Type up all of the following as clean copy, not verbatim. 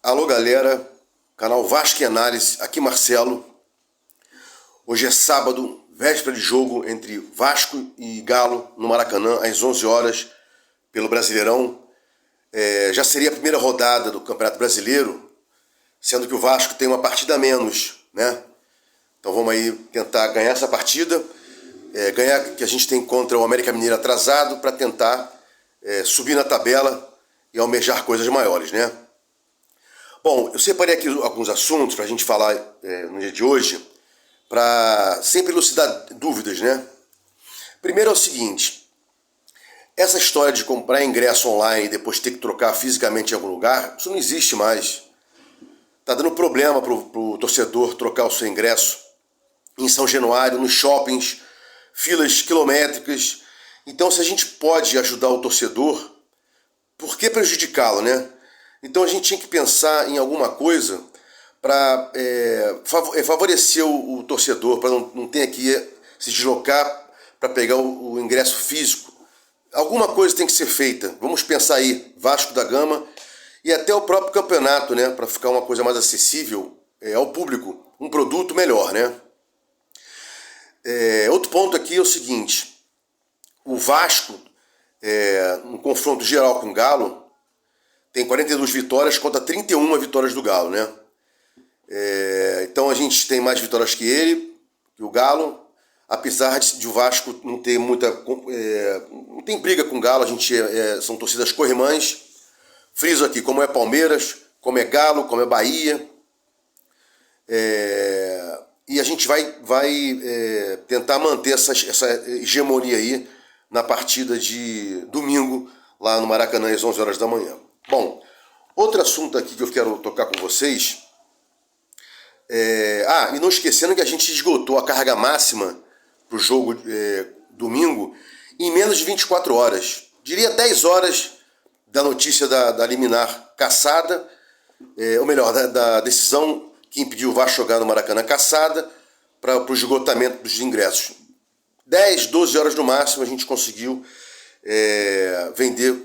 Alô galera, canal Vasco em Análise, aqui Marcelo. Hoje é sábado, véspera de jogo entre Vasco e Galo no Maracanã, às 11 horas, pelo Brasileirão. Já seria a primeira rodada do Campeonato Brasileiro, sendo que o Vasco tem uma partida a menos, né? Então vamos aí tentar ganhar essa partida, ganhar que a gente tem contra o América Mineiro atrasado para tentar subir na tabela e almejar coisas maiores, né? Bom, eu separei aqui alguns assuntos para a gente falar no dia de hoje, para sempre elucidar dúvidas, né? Primeiro é o seguinte: essa história de comprar ingresso online e depois ter que trocar fisicamente em algum lugar, isso não existe mais. Tá dando problema pro torcedor trocar o seu ingresso em São Januário, nos shoppings, filas quilométricas. Então, se a gente pode ajudar o torcedor, por que prejudicá-lo, né? Então a gente tinha que pensar em alguma coisa para favorecer o torcedor, para não ter que se deslocar para pegar o ingresso físico. Alguma coisa tem que ser feita. Vamos pensar aí, Vasco da Gama e até o próprio campeonato, né? Para ficar uma coisa mais acessível ao público, um produto melhor, né? Outro ponto aqui é o seguinte: o Vasco, no confronto geral com o Galo, tem 42 vitórias contra 31 vitórias do Galo, né? Então a gente tem mais vitórias que ele, que o Galo, apesar de o Vasco não ter muita... não tem briga com o Galo, a gente são torcidas corrimãs. Friso aqui, como é Palmeiras, como é Galo, como é Bahia. E a gente vai tentar manter essa hegemonia aí na partida de domingo, lá no Maracanã, às 11 horas da manhã. Bom, outro assunto aqui que eu quero tocar com vocês e não esquecendo que a gente esgotou a carga máxima para o jogo domingo em menos de 24 horas. Diria 10 horas da notícia da liminar cassada, ou melhor, da decisão que impediu o Vasco jogar no Maracanã cassada para o esgotamento dos ingressos. 10, 12 horas no máximo a gente conseguiu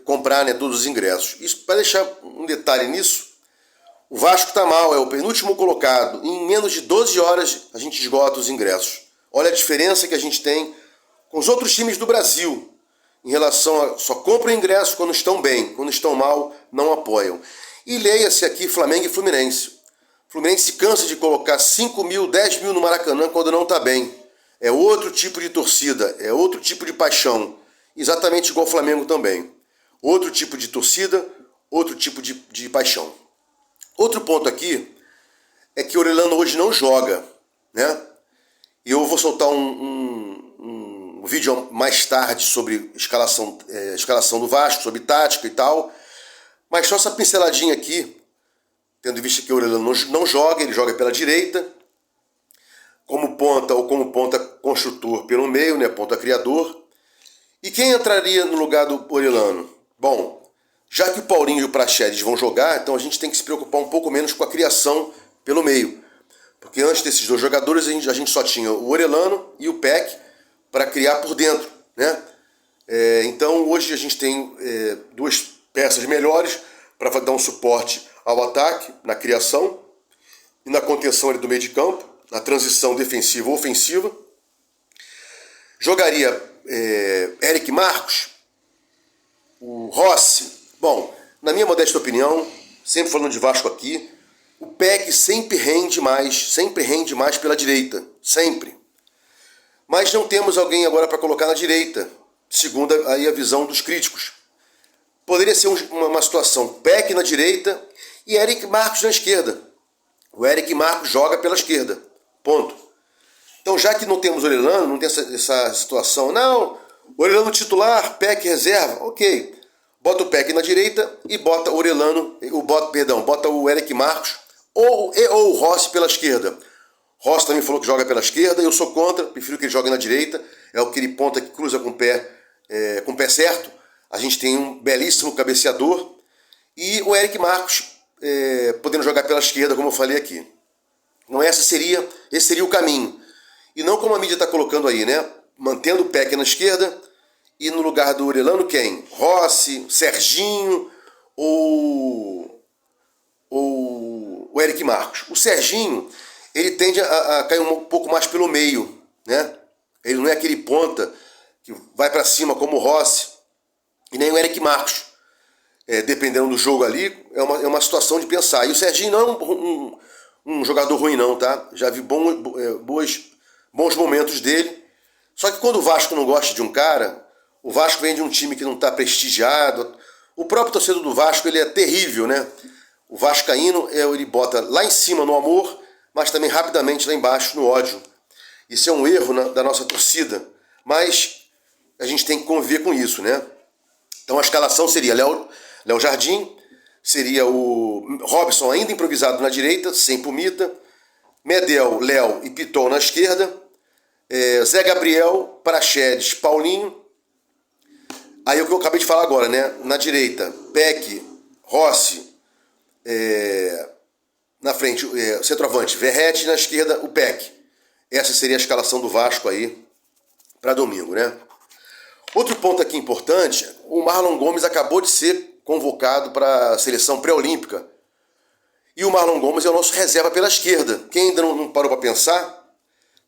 comprar, né, todos os ingressos. Isso, para deixar um detalhe nisso, o Vasco está mal, é o penúltimo colocado. Em menos de 12 horas a gente esgota os ingressos. Olha a diferença que a gente tem com os outros times do Brasil em relação a só compram ingresso quando estão bem, quando estão mal não apoiam. E leia-se aqui Flamengo e Fluminense. Fluminense cansa de colocar 5 mil, 10 mil no Maracanã quando não está bem. É outro tipo de torcida, é outro tipo de paixão. Exatamente igual o Flamengo também. Outro tipo de torcida, outro tipo de paixão. Outro ponto aqui é que o Orelhano hoje não joga, né? E eu vou soltar um vídeo mais tarde sobre escalação do Vasco, sobre tática e tal. Mas só essa pinceladinha aqui, tendo em vista que o Orelhano não joga, ele joga pela direita, como ponta ou como ponta construtor pelo meio, né? Ponta criador. E quem entraria no lugar do Orelhano? Bom, já que o Paulinho e o Praxedes vão jogar, então a gente tem que se preocupar um pouco menos com a criação pelo meio. Porque antes desses dois jogadores a gente só tinha o Orelhano e o Peck para criar por dentro, né? Então hoje a gente tem duas peças melhores para dar um suporte ao ataque, na criação e na contenção ali do meio de campo, na transição defensiva ou ofensiva. Jogaria Eric Marcos, o Rossi. Bom, na minha modesta opinião, sempre falando de Vasco aqui, o Peck sempre rende mais pela direita, sempre. Mas não temos alguém agora para colocar na direita, segundo aí a visão dos críticos. Poderia ser uma situação, Peck na direita e Eric Marcos na esquerda. O Eric Marcos joga pela esquerda, ponto. Então, já que não temos Orelhano, não tem essa situação, não, Orelhano titular, Peck reserva, ok. Bota o Peck na direita e bota o Orelhano, bota o Eric Marcos ou o Rossi pela esquerda. Rossi também falou que joga pela esquerda, eu sou contra, prefiro que ele jogue na direita, é aquele ponta que cruza com o pé certo. A gente tem um belíssimo cabeceador e o Eric Marcos podendo jogar pela esquerda, como eu falei aqui. Então esse seria o caminho. E não como a mídia está colocando aí, né? Mantendo o Peck na esquerda e no lugar do Orelhano quem? Rossi, Serginho ou Eric Marcos. O Serginho, ele tende a cair um pouco mais pelo meio, né? Ele não é aquele ponta que vai para cima como o Rossi, e nem o Eric Marcos. Dependendo do jogo ali, é uma situação de pensar. E o Serginho não é um jogador ruim não, tá? Já vi bons momentos dele. Só que quando o Vasco não gosta de um cara, o Vasco vem de um time que não está prestigiado. O próprio torcedor do Vasco, ele é terrível, né? O vascaíno, ele bota lá em cima no amor, mas também rapidamente lá embaixo no ódio. Isso é um erro da nossa torcida, mas a gente tem que conviver com isso, né? Então a escalação seria Léo Jardim, seria o Robson ainda improvisado na direita, sem Pumita, Medel, Léo e Piton na esquerda, Zé Gabriel, Praxedes, Paulinho. Aí o que eu acabei de falar agora, né? Na direita, Peck, Rossi, na frente, centroavante, Verrete, na esquerda, o Peck. Essa seria a escalação do Vasco aí para domingo, né? Outro ponto aqui importante, o Marlon Gomes acabou de ser convocado para a seleção pré-olímpica. E o Marlon Gomes é o nosso reserva pela esquerda. Quem ainda não parou para pensar,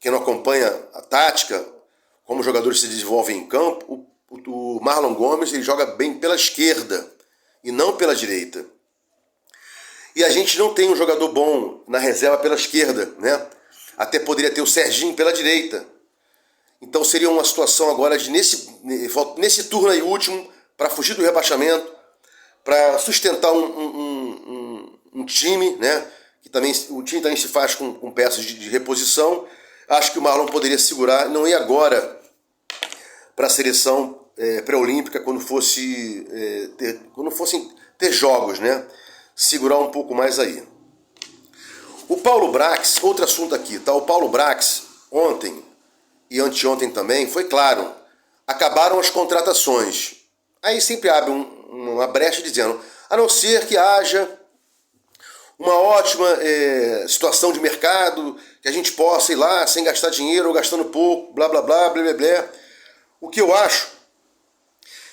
quem não acompanha a tática, como os jogadores se desenvolvem em campo, o Marlon Gomes ele joga bem pela esquerda e não pela direita. E a gente não tem um jogador bom na reserva pela esquerda, né? Até poderia ter o Serginho pela direita. Então seria uma situação agora de nesse turno aí último, para fugir do rebaixamento, para sustentar um time, né? Que também, o time também se faz com peças de reposição. Acho que o Marlon poderia segurar, não ir agora para a seleção pré-olímpica quando fossem ter jogos, né? Segurar um pouco mais aí. O Paulo Brax, outro assunto aqui, tá? O Paulo Brax, ontem e anteontem também, foi claro, acabaram as contratações. Aí sempre abre uma brecha dizendo, a não ser que haja uma ótima situação de mercado, que a gente possa ir lá sem gastar dinheiro ou gastando pouco, blá blá blá, blá blá blá. O que eu acho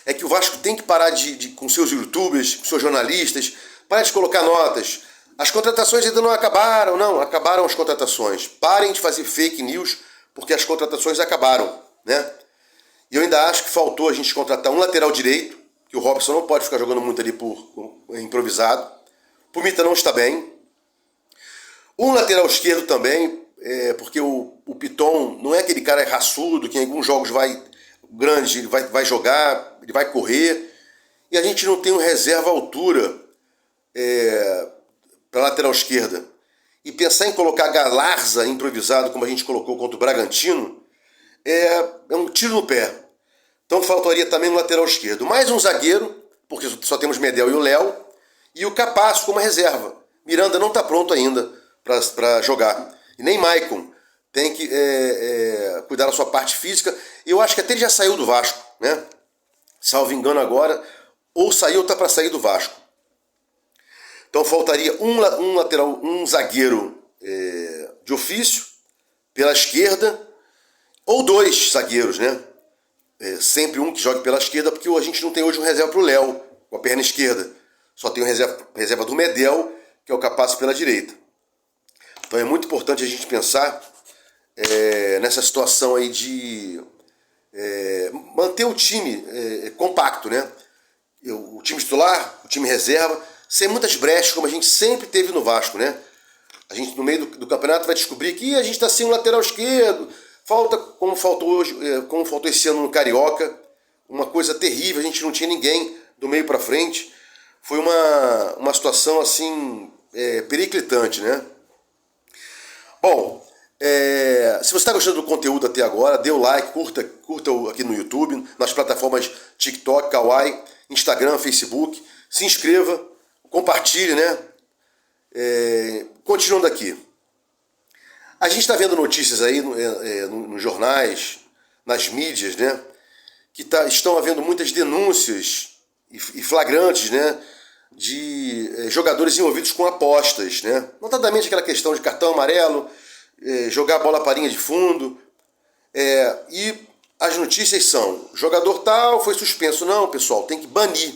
é que o Vasco tem que parar com seus youtubers, com seus jornalistas, parar de colocar notas. As contratações ainda não acabaram, não, acabaram as contratações. Parem de fazer fake news, porque as contratações acabaram, né? E eu ainda acho que faltou a gente contratar um lateral direito, que o Robson não pode ficar jogando muito ali por improvisado. Pumita não está bem. Um lateral esquerdo também, porque o Piton não é aquele cara raçudo, que em alguns jogos grande, ele vai jogar, ele vai correr. E a gente não tem um reserva à altura para lateral esquerda. E pensar em colocar Galarza improvisado, como a gente colocou contra o Bragantino, é um tiro no pé. Então faltaria também no lateral esquerdo. Mais um zagueiro, porque só temos Medel e o Léo, e o Capasso como reserva. Miranda não está pronto ainda para jogar. E nem Maicon. Tem que cuidar da sua parte física. Eu acho que até ele já saiu do Vasco, né? Salvo engano agora. Ou saiu ou está para sair do Vasco. Então faltaria um lateral, um zagueiro de ofício pela esquerda, ou dois zagueiros, né? Sempre um que jogue pela esquerda, porque a gente não tem hoje um reserva para o Léo, com a perna esquerda. Só tem um reserva do Medel, que é o Capasso pela direita. Então é muito importante a gente pensar nessa situação aí de manter o time compacto, né? O time titular, o time reserva, sem muitas brechas, como a gente sempre teve no Vasco, né? A gente, no meio do campeonato, vai descobrir que a gente está sem um lateral esquerdo. Falta, como faltou esse ano no Carioca, uma coisa terrível. A gente não tinha ninguém do meio para frente. Foi uma situação, assim, periclitante, né? Bom, se você está gostando do conteúdo até agora, dê o like, curta aqui no YouTube, nas plataformas TikTok, Kawaii, Instagram, Facebook. Se inscreva, compartilhe, né? Continuando aqui. A gente está vendo notícias aí nos jornais, nas mídias, né? Que estão havendo muitas denúncias e flagrantes, né? De jogadores envolvidos com apostas, né? Notadamente aquela questão de cartão amarelo, jogar a bola para a linha de fundo. E as notícias são, jogador tal foi suspenso. Não, pessoal, tem que banir.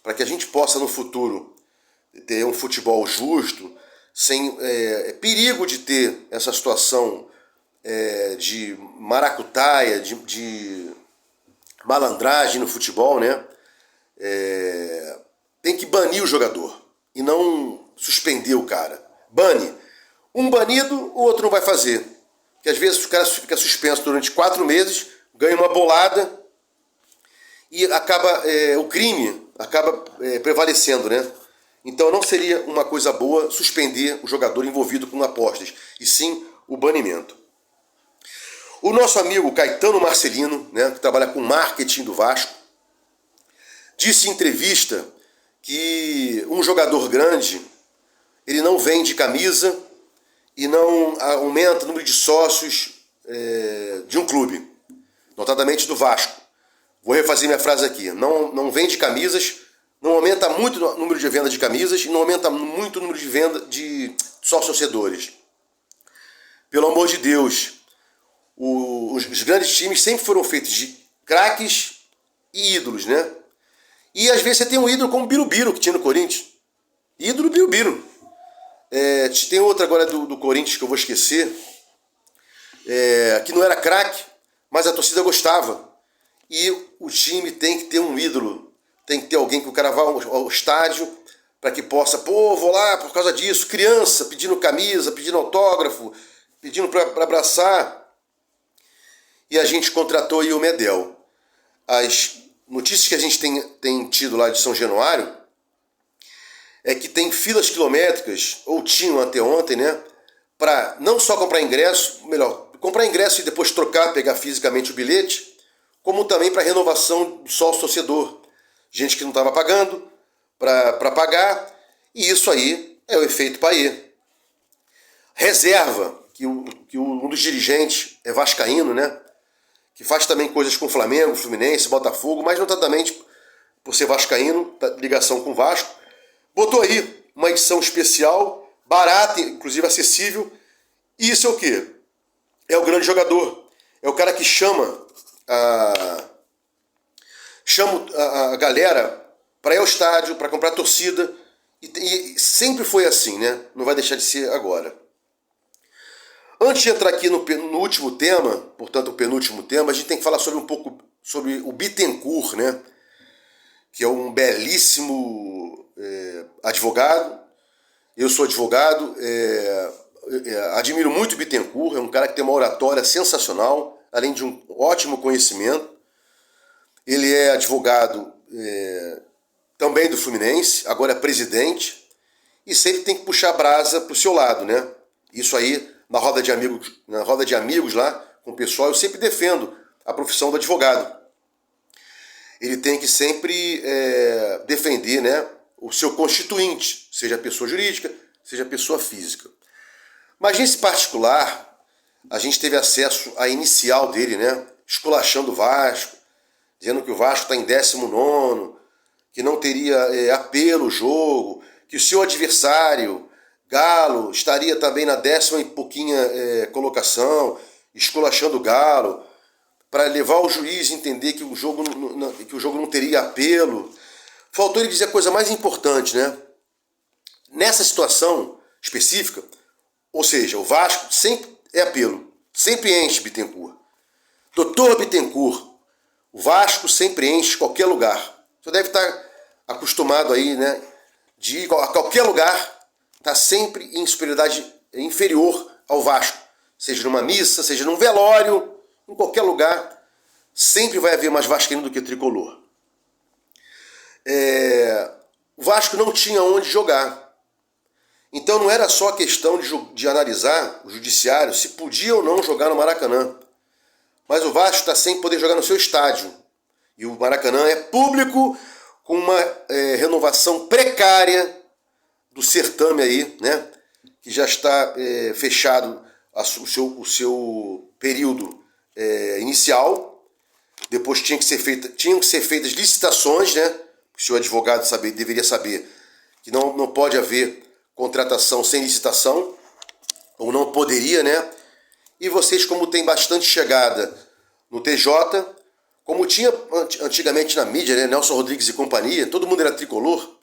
Para que a gente possa no futuro ter um futebol justo, sem perigo de ter essa situação de maracutaia, de malandragem no futebol, né? Tem que banir o jogador e não suspender o cara. Bane. Um banido, o outro não vai fazer. Porque às vezes o cara fica suspenso durante 4 meses, ganha uma bolada e acaba o crime acaba prevalecendo, né? Então não seria uma coisa boa suspender o jogador envolvido com apostas, e sim o banimento. O nosso amigo Caetano Marcelino, né, que trabalha com marketing do Vasco, disse em entrevista que um jogador grande, ele não vende camisa e não aumenta o número de sócios de um clube, notadamente do Vasco. Vou refazer minha frase aqui. Não vende camisas, não aumenta muito o número de vendas de camisas e não aumenta muito o número de venda de sócios-torcedores. Pelo amor de Deus, os grandes times sempre foram feitos de craques e ídolos, né? E às vezes você tem um ídolo como o Birubiru, que tinha no Corinthians. Ídolo Birubiru. Tem outra agora do Corinthians que eu vou esquecer, que não era craque, mas a torcida gostava. E o time tem que ter um ídolo, tem que ter alguém que o cara vá ao estádio para que possa, vou lá por causa disso, criança pedindo camisa, pedindo autógrafo, pedindo para abraçar. E a gente contratou aí o Medel. As notícias que a gente tem tido lá de São Januário é que tem filas quilométricas, ou tinham até ontem, né, para não só comprar ingresso, melhor, comprar ingresso e depois trocar, pegar fisicamente o bilhete, como também para renovação do sócio-torcedor. Gente que não estava pagando para pagar, e isso aí é o efeito Payet. Reserva, que um dos dirigentes é vascaíno, né, que faz também coisas com Flamengo, Fluminense, Botafogo, mas notadamente por ser vascaíno, ligação com o Vasco, botou aí uma edição especial, barata, inclusive acessível, e isso é o quê? É o grande jogador, é o cara que chama a galera para ir ao estádio, para comprar torcida, e sempre foi assim, né? Não vai deixar de ser agora. Antes de entrar aqui no último tema, portanto o penúltimo tema, a gente tem que falar um pouco sobre o Bittencourt, né? Que é um belíssimo advogado. Eu sou advogado, admiro muito o Bittencourt, é um cara que tem uma oratória sensacional, além de um ótimo conhecimento. Ele é advogado também do Fluminense, agora é presidente, e sempre tem que puxar a brasa para o seu lado, né? Isso aí, na roda de amigos lá, com o pessoal, eu sempre defendo a profissão do advogado. Ele tem que sempre defender, né, o seu constituinte, seja pessoa jurídica, seja pessoa física. Mas nesse particular, a gente teve acesso à inicial dele, né, esculachando o Vasco, dizendo que o Vasco está em 19º, que não teria apelo o jogo, que o seu adversário, Galo, estaria também na 10ª e pouquinha colocação, esculachando o Galo, para levar o juiz a entender que o jogo não teria apelo. Faltou ele dizer a coisa mais importante, né? Nessa situação específica, ou seja, o Vasco sempre é apelo, sempre enche Bittencourt. Doutor Bittencourt, o Vasco sempre enche qualquer lugar. Você deve estar acostumado aí, né? De ir a qualquer lugar, está sempre em superioridade inferior ao Vasco. Seja numa missa, seja num velório, em qualquer lugar, sempre vai haver mais vascaíno do que tricolor. O Vasco não tinha onde jogar. Então não era só a questão de analisar o judiciário se podia ou não jogar no Maracanã. Mas o Vasco está sem poder jogar no seu estádio. E o Maracanã é público, com uma renovação precária do certame aí, né? Que já está fechado o seu período inicial. Depois tinham que ser feitas licitações, né? O seu advogado deveria saber que não pode haver contratação sem licitação, ou não poderia, né? E vocês, como tem bastante chegada no TJ, como tinha antigamente na mídia, né? Nelson Rodrigues e companhia, todo mundo era tricolor,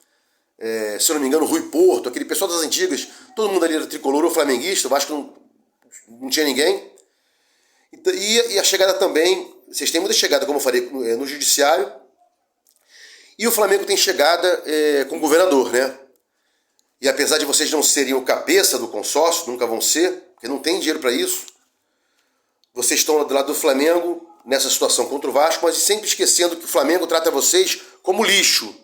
se eu não me engano, Rui Porto, aquele pessoal das antigas, todo mundo ali era tricolor ou flamenguista, o Vasco não tinha ninguém. E a chegada também, vocês têm muita chegada, como eu falei, no judiciário, e o Flamengo tem chegada com o governador, né? E apesar de vocês não serem o cabeça do consórcio, nunca vão ser, porque não tem dinheiro para isso, vocês estão do lado do Flamengo nessa situação contra o Vasco, mas sempre esquecendo que o Flamengo trata vocês como lixo.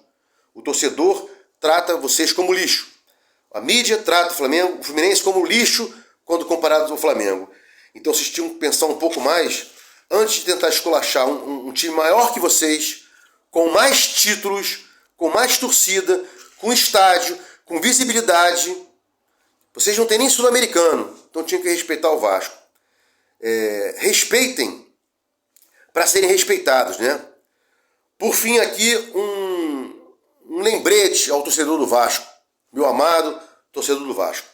O torcedor trata vocês como lixo. A mídia trata o Fluminense como lixo quando comparado ao Flamengo. Então vocês tinham que pensar um pouco mais antes de tentar esculachar um time maior que vocês, com mais títulos, com mais torcida, com estádio, com visibilidade. Vocês não têm nem sul-americano, então tinham que respeitar o Vasco. Respeitem para serem respeitados, né? Por fim, aqui um lembrete ao torcedor do Vasco, meu amado torcedor do Vasco.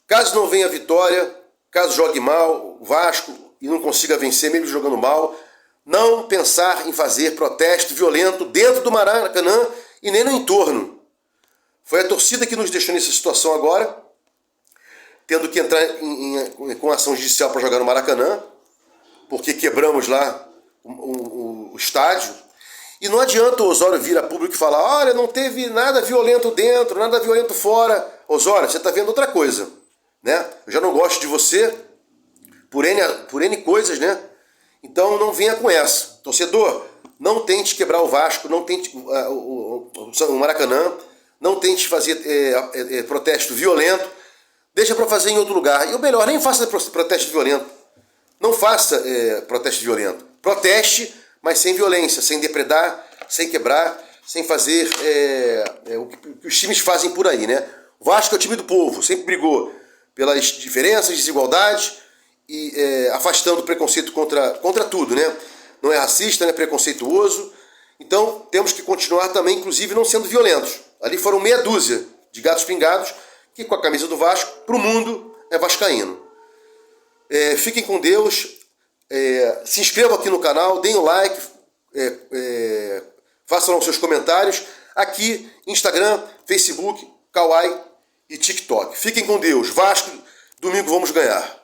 Caso não venha a vitória, caso jogue mal o Vasco e não consiga vencer mesmo jogando mal, não pensar em fazer protesto violento dentro do Maracanã e nem no entorno. Foi a torcida que nos deixou nessa situação agora, tendo que entrar com ação judicial para jogar no Maracanã, porque quebramos lá o estádio. E não adianta o Osório vir a público e falar: olha, não teve nada violento dentro, nada violento fora. Osório, você está vendo outra coisa, né? Eu já não gosto de você por N coisas, né? Então não venha com essa. Torcedor, não tente quebrar o Vasco, não tente o Maracanã, não tente fazer protesto violento, deixa para fazer em outro lugar. E o melhor, nem faça protesto violento. Não faça protesto violento. Proteste, mas sem violência, sem depredar, sem quebrar, sem fazer o que os times fazem por aí, né? O Vasco é o time do povo, sempre brigou pelas diferenças, desigualdades e afastando o preconceito contra tudo, né? Não é racista, não é preconceituoso. Então temos que continuar também, inclusive, não sendo violentos. Ali foram meia dúzia de gatos pingados que com a camisa do Vasco, para o mundo, é vascaíno. Fiquem com Deus, se inscrevam aqui no canal, deem o like, façam os seus comentários aqui, Instagram, Facebook, Kawaii e TikTok. Fiquem com Deus. Vasco, domingo vamos ganhar.